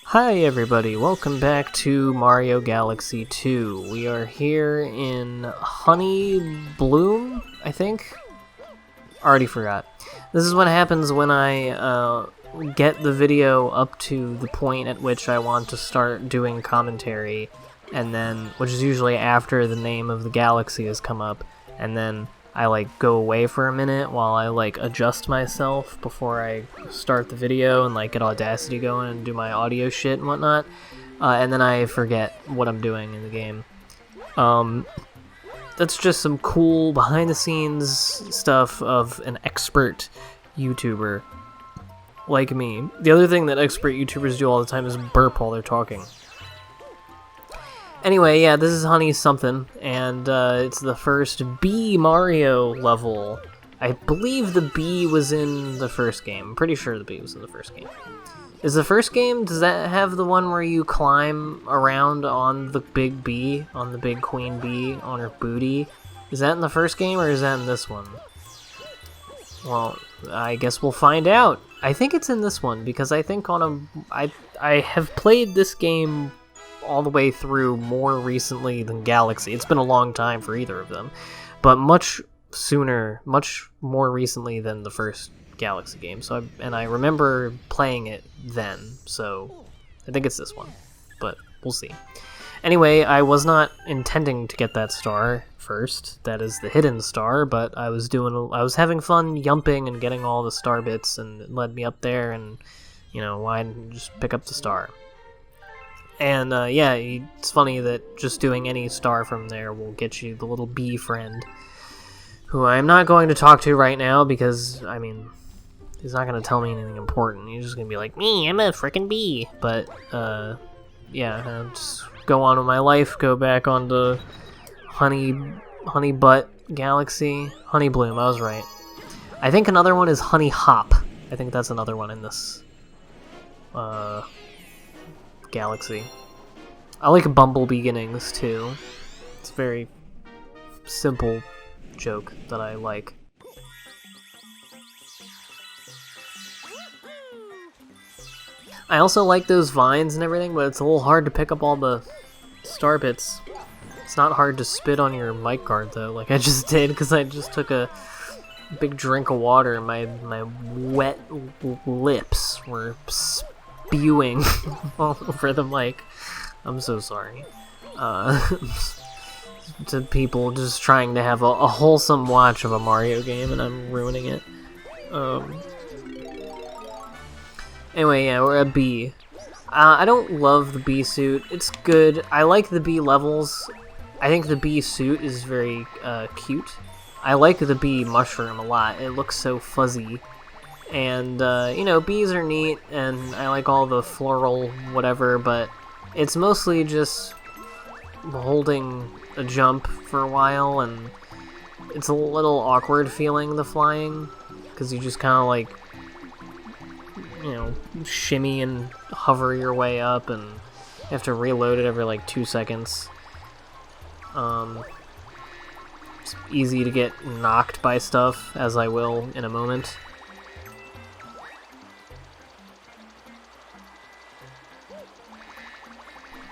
Hi everybody, welcome back to Mario Galaxy 2. We are here in Honeybloom, I think? Already forgot. This is what happens when I get the video up to the point at which I want to start doing commentary, and then, which is usually after the name of the galaxy has come up, and then I go away for a minute while I adjust myself before I start the video and get Audacity going and do my audio shit and whatnot, and then I forget what I'm doing in the game. That's just some cool behind the scenes stuff of an expert YouTuber like me. The other thing that expert YouTubers do all the time is burp while they're talking. Anyway, yeah, this is Honey something, and it's the first Bee Mario level. I believe the bee was in the first game. I'm pretty sure the bee was in the first game. Is the first game, does that have the one where you climb around on the big bee, on the big queen bee, on her booty? Is that in the first game, or is that in this one? Well, I guess we'll find out. I think it's in this one, because I think I have played this game all the way through more recently than Galaxy. It's been a long time for either of them, but much more recently than the first Galaxy game. So I remember playing it then, so I think it's this one, but we'll see. Anyway, I was not intending to get that star first. That is the hidden star, but I was having fun yumping and getting all the star bits, and it led me up there, and why didn't you just pick up the star? And, yeah, it's funny that just doing any star from there will get you the little bee friend, who I'm not going to talk to right now because, he's not going to tell me anything important. He's just going to be like, me, I'm a frickin' bee. But, yeah, I'll just go on with my life, go back onto Honeybloom Galaxy. Honeybloom, I was right. I think another one is Honey Hop. I think that's another one in this, Galaxy. I like Bumble Beginnings too. It's a very simple joke that I like. I also like those vines and everything, but it's a little hard to pick up all the star bits. It's not hard to spit on your mic guard though, like I just did, because I just took a big drink of water and my wet lips were spewing all over the mic. I'm so sorry. To people just trying to have a wholesome watch of a Mario game, and I'm ruining it. Anyway, yeah, we're a bee. I don't love the bee suit. It's good. I like the bee levels. I think the bee suit is very cute. I like the bee mushroom a lot. It looks so fuzzy. And, bees are neat, and I like all the floral whatever, but it's mostly just holding a jump for a while, and it's a little awkward feeling the flying, because you just kind of shimmy and hover your way up, and you have to reload it every 2 seconds. It's easy to get knocked by stuff, as I will in a moment.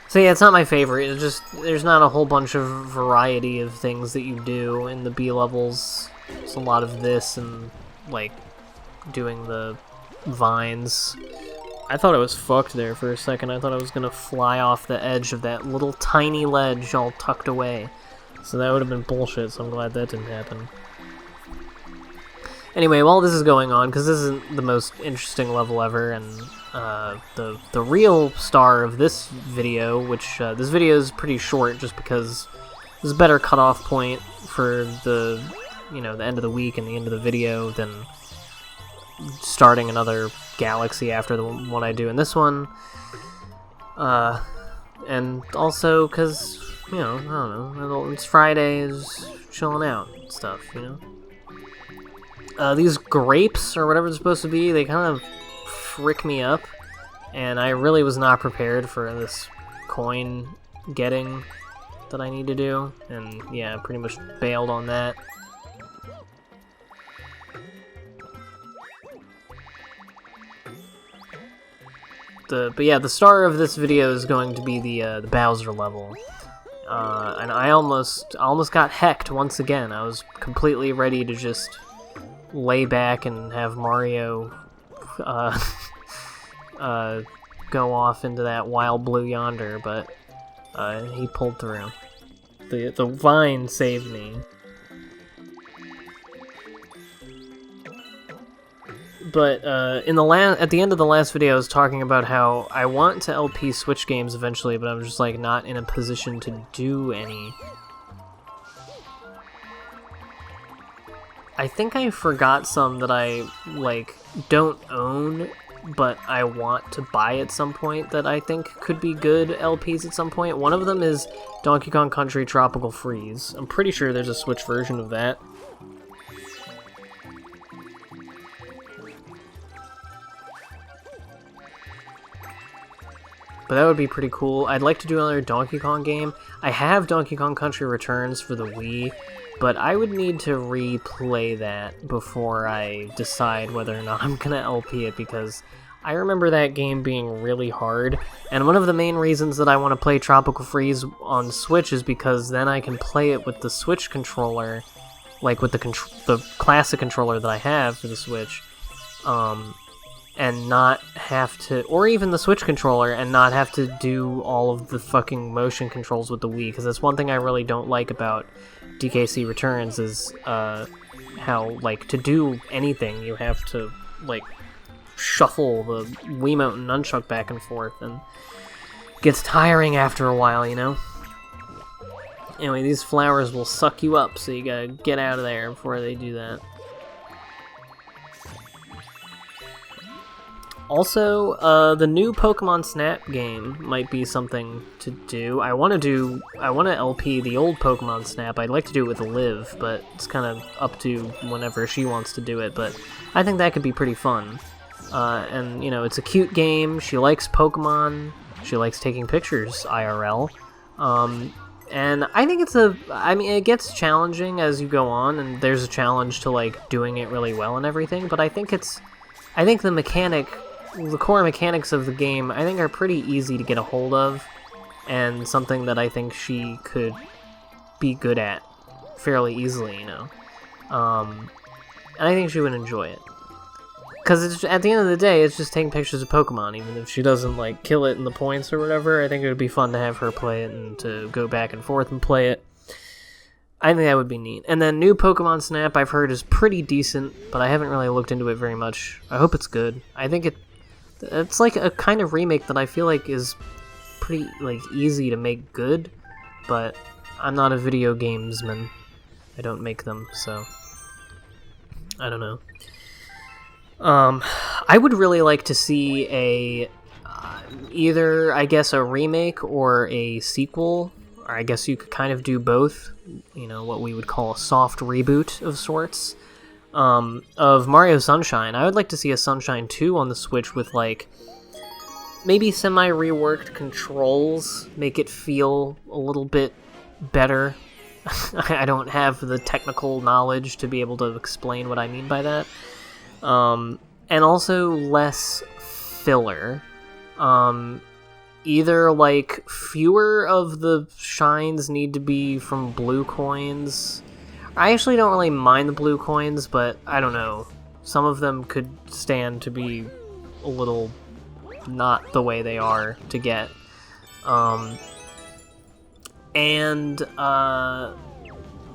So yeah, it's not my favorite. It's just, there's not a whole bunch of variety of things that you do in the B levels. There's a lot of this and, doing the vines. I thought I was fucked there for a second. I thought I was gonna fly off the edge of that little tiny ledge all tucked away. So that would have been bullshit, so I'm glad that didn't happen. Anyway, while this is going on, because this isn't the most interesting level ever, and the real star of this video, which this video is pretty short just because there's a better cutoff point for the, the end of the week and the end of the video than starting another galaxy after the one I do in this one. And also because, I don't know, it's Fridays, chilling out and stuff, These grapes, or whatever it's supposed to be, they kind of frick me up, and I really was not prepared for this coin getting that I need to do, and yeah, pretty much bailed on that. But yeah, the star of this video is going to be the Bowser level. And I almost got hecked once again. I was completely ready to just lay back and have Mario go off into that wild blue yonder, but he pulled through. The vine saved me. But at the end of the last video, I was talking about how I want to LP Switch games eventually, but I'm just like not in a position to do any. I think I forgot some that I don't own, but I want to buy at some point that I think could be good LPs at some point. One of them is Donkey Kong Country Tropical Freeze. I'm pretty sure there's a Switch version of that. But that would be pretty cool. I'd like to do another Donkey Kong game. I have Donkey Kong Country Returns for the Wii, but I would need to replay that before I decide whether or not I'm gonna LP it, because I remember that game being really hard, and one of the main reasons that I want to play Tropical Freeze on Switch is because then I can play it with the Switch controller, like with the classic controller that I have for the Switch, and not have to, or even the Switch controller, and not have to do all of the fucking motion controls with the Wii, because that's one thing I really don't like about DKC Returns is how, to do anything, you have to, shuffle the Wiimote and nunchuck back and forth, and it gets tiring after a while, Anyway, these flowers will suck you up, so you gotta get out of there before they do that. Also, the new Pokemon Snap game might be something to do. I want to LP the old Pokemon Snap. I'd like to do it with Liv, but it's kind of up to whenever she wants to do it, but I think that could be pretty fun. And, it's a cute game. She likes Pokemon. She likes taking pictures, IRL. And I think it gets challenging as you go on, and there's a challenge to, doing it really well and everything, but I think the core mechanics of the game, I think, are pretty easy to get a hold of, and something that I think she could be good at fairly easily, and I think she would enjoy it. Because at the end of the day, it's just taking pictures of Pokemon, even if she doesn't, kill it in the points or whatever. I think it would be fun to have her play it and to go back and forth and play it. I think that would be neat. And then new Pokemon Snap, I've heard, is pretty decent, but I haven't really looked into it very much. I hope it's good. I think it's like a kind of remake that I feel like is pretty, easy to make good, but I'm not a video gamesman. I don't make them, so I don't know. I would really like to see either, I guess, a remake or a sequel, or I guess you could kind of do both, what we would call a soft reboot of sorts, of Mario Sunshine. I would like to see a Sunshine 2 on the Switch with, maybe semi-reworked controls, make it feel a little bit better. I don't have the technical knowledge to be able to explain what I mean by that. And also less filler. Either, fewer of the shines need to be from blue coins. I actually don't really mind the blue coins, but I don't know. Some of them could stand to be a little not the way they are to get. And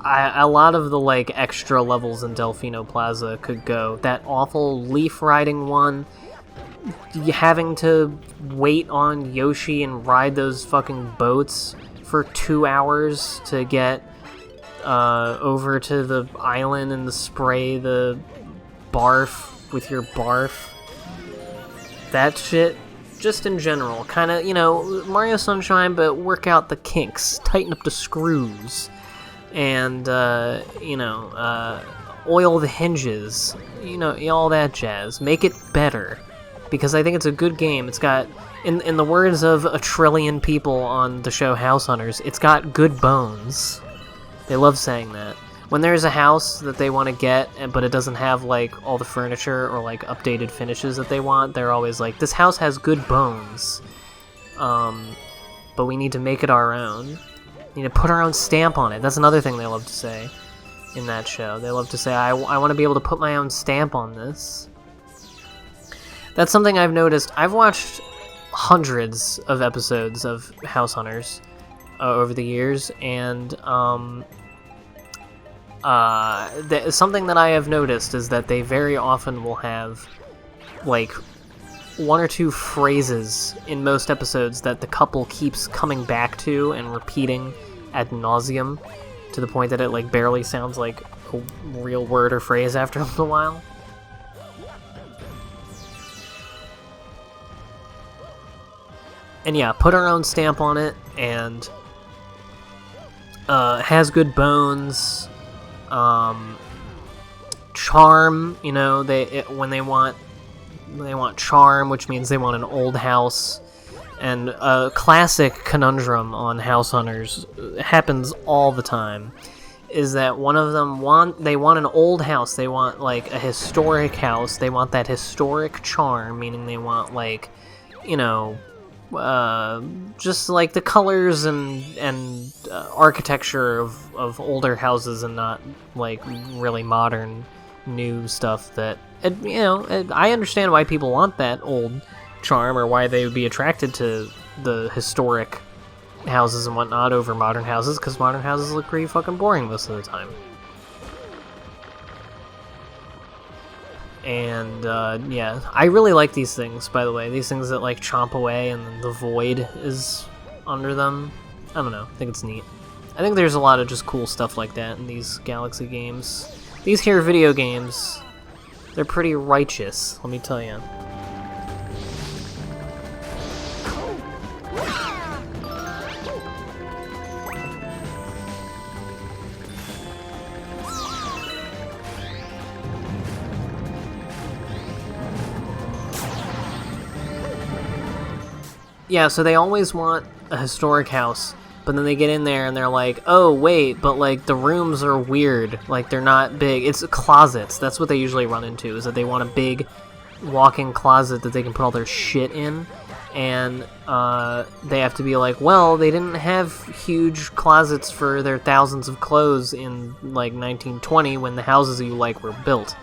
a lot of the, like, extra levels in Delfino Plaza could go. That awful leaf riding one, having to wait on Yoshi and ride those fucking boats for 2 hours to get over to the island and spray the barf with your barf. That shit, just in general, kind of, you know, Mario Sunshine, but work out the kinks, tighten up the screws, and, you know, oil the hinges, you know, all that jazz. Make it better, because I think it's a good game. It's got, in the words of a trillion people on the show House Hunters, it's got good bones. They love saying that. When there's a house that they want to get, but it doesn't have, like, all the furniture or, like, updated finishes that they want, they're always like, this house has good bones, but we need to make it our own. We need to put our own stamp on it. That's another thing they love to say in that show. They love to say, I want to be able to put my own stamp on this. That's something I've noticed. I've watched hundreds of episodes of House Hunters over the years, and something that I have noticed is that they very often will have, like, one or two phrases in most episodes that the couple keeps coming back to and repeating ad nauseum, to the point that it, like, barely sounds like a real word or phrase after a little while. And yeah, put our own stamp on it, and has good bones. Charm, you know, when they want charm, which means they want an old house. And a classic conundrum on House Hunters, happens all the time, is that one of them want an old house. They want, like, a historic house. They want that historic charm, meaning they want, like, you know, just like the colors and architecture of older houses, and not, like, really modern new stuff that, you know, I understand why people want that old charm, or why they would be attracted to the historic houses and whatnot over modern houses, because modern houses look pretty fucking boring most of the time. And, yeah, I really like these things, by the way. These things that, like, chomp away and then the void is under them. I don't know. I think it's neat. I think there's a lot of just cool stuff like that in these Galaxy games. These here video games, they're pretty righteous, let me tell you. Yeah, so they always want a historic house, but then they get in there and they're like, oh, wait, but, like, the rooms are weird. Like, they're not big. It's closets. That's what they usually run into, is that they want a big walk-in closet that they can put all their shit in. And they have to be like, well, they didn't have huge closets for their thousands of clothes in, like, 1920 when the houses you like were built.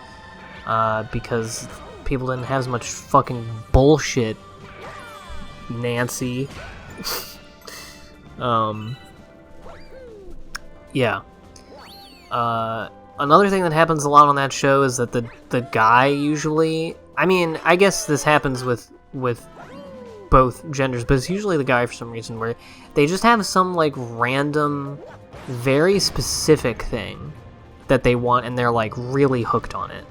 Because people didn't have as much fucking bullshit, Nancy. Yeah. Another thing that happens a lot on that show is that the guy usually, I mean, I guess this happens with both genders, but it's usually the guy for some reason, where they just have some, like, random, very specific thing that they want, and they're, like, really hooked on it.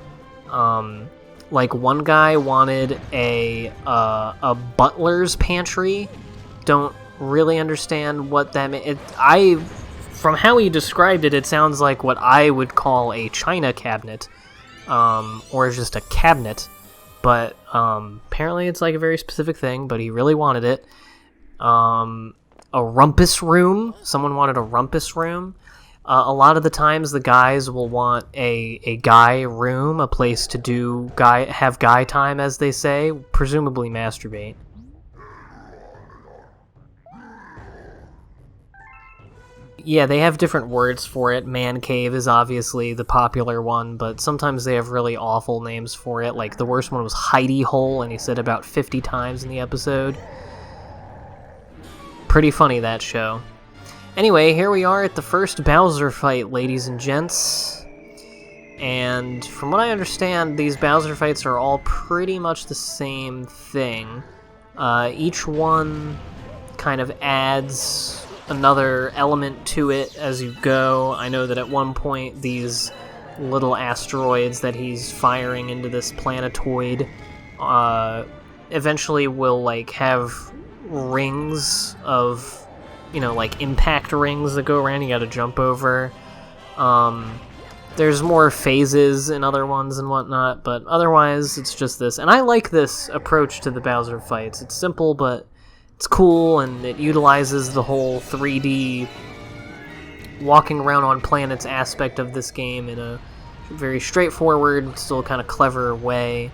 Like, one guy wanted a butler's pantry. Don't really understand what that meant. From how he described it, it sounds like what I would call a china cabinet, or just a cabinet. But apparently it's, like, a very specific thing, but he really wanted it. A rumpus room. Someone wanted a rumpus room. A lot of the times the guys will want a guy room, a place to have guy time, as they say, presumably masturbate. Yeah, they have different words for it. Man cave is obviously the popular one, but sometimes they have really awful names for it. Like, the worst one was hidey hole, and he said about 50 times in the episode. Pretty funny, that show. Anyway, here we are at the first Bowser fight, ladies and gents. And from what I understand, these Bowser fights are all pretty much the same thing. Each one kind of adds another element to it as you go. I know that at one point these little asteroids that he's firing into this planetoid eventually will like have rings of, you know, like impact rings that go around you gotta jump over. There's more phases in other ones and whatnot, but otherwise it's just this. And I like this approach to the Bowser fights. It's simple, but it's cool, and it utilizes the whole 3D walking around on planets aspect of this game in a very straightforward, still kind of clever way.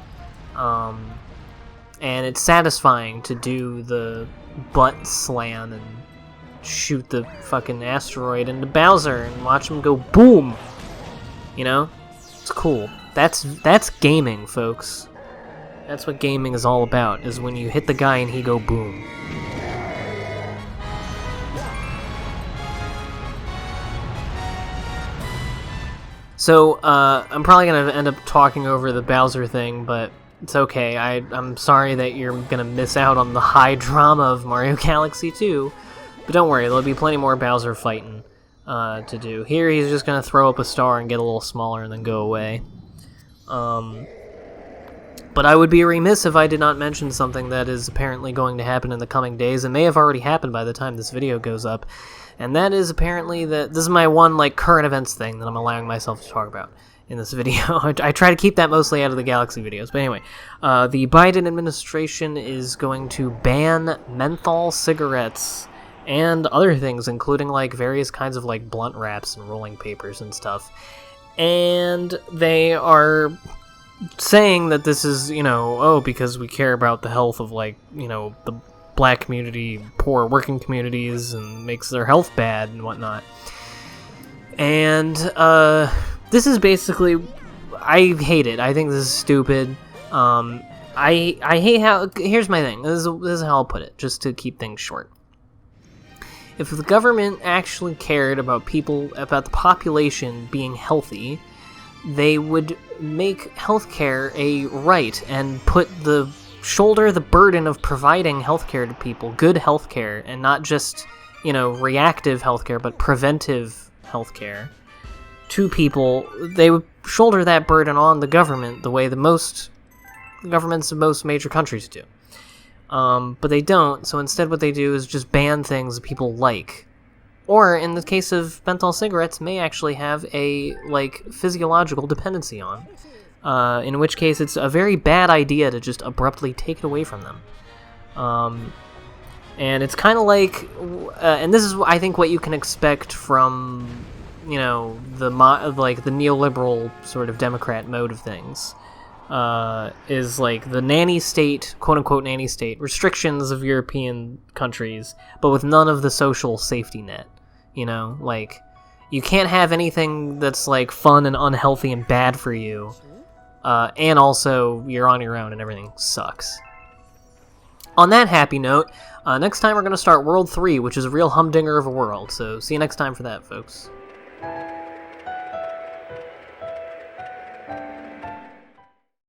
And it's satisfying to do the butt slam and shoot the fucking asteroid into Bowser and watch him go boom! You know? It's cool. That's gaming, folks. That's what gaming is all about, is when you hit the guy and he go boom. So, I'm probably gonna end up talking over the Bowser thing, but it's okay. I'm sorry that you're gonna miss out on the high drama of Mario Galaxy 2, but don't worry, there'll be plenty more Bowser fighting to do. Here, he's just gonna throw up a star and get a little smaller and then go away. But I would be remiss if I did not mention something that is apparently going to happen in the coming days, and may have already happened by the time this video goes up, and that is apparently that this is my one, like, current events thing that I'm allowing myself to talk about in this video. I try to keep that mostly out of the Galaxy videos, but anyway, the Biden administration is going to ban menthol cigarettes and other things, including, like, various kinds of, like, blunt wraps and rolling papers and stuff. And they are saying that this is, you know, oh, because we care about the health of, like, you know, the black community, poor working communities, and makes their health bad and whatnot. And, this is basically, I hate it. I think this is stupid. I hate how, here's my thing. This is how I'll put it, just to keep things short. If the government actually cared about the population being healthy, they would make healthcare a right and shoulder the burden of providing healthcare to people, good healthcare, and not just, you know, reactive healthcare, but preventive healthcare to people. They would shoulder that burden on the government the way the governments of most major countries do. But they don't, so instead what they do is just ban things that people like. Or, in the case of menthol cigarettes, may actually have a, like, physiological dependency on. In which case it's a very bad idea to just abruptly take it away from them. And it's kind of like, and this is, I think, what you can expect from, you know, the neoliberal sort of Democrat mode of things. Is like the nanny state, quote-unquote nanny state, restrictions of European countries, but with none of the social safety net, you know? Like, you can't have anything that's, like, fun and unhealthy and bad for you, and also you're on your own and everything sucks. On that happy note, next time we're going to start World 3, which is a real humdinger of a world, so see you next time for that, folks.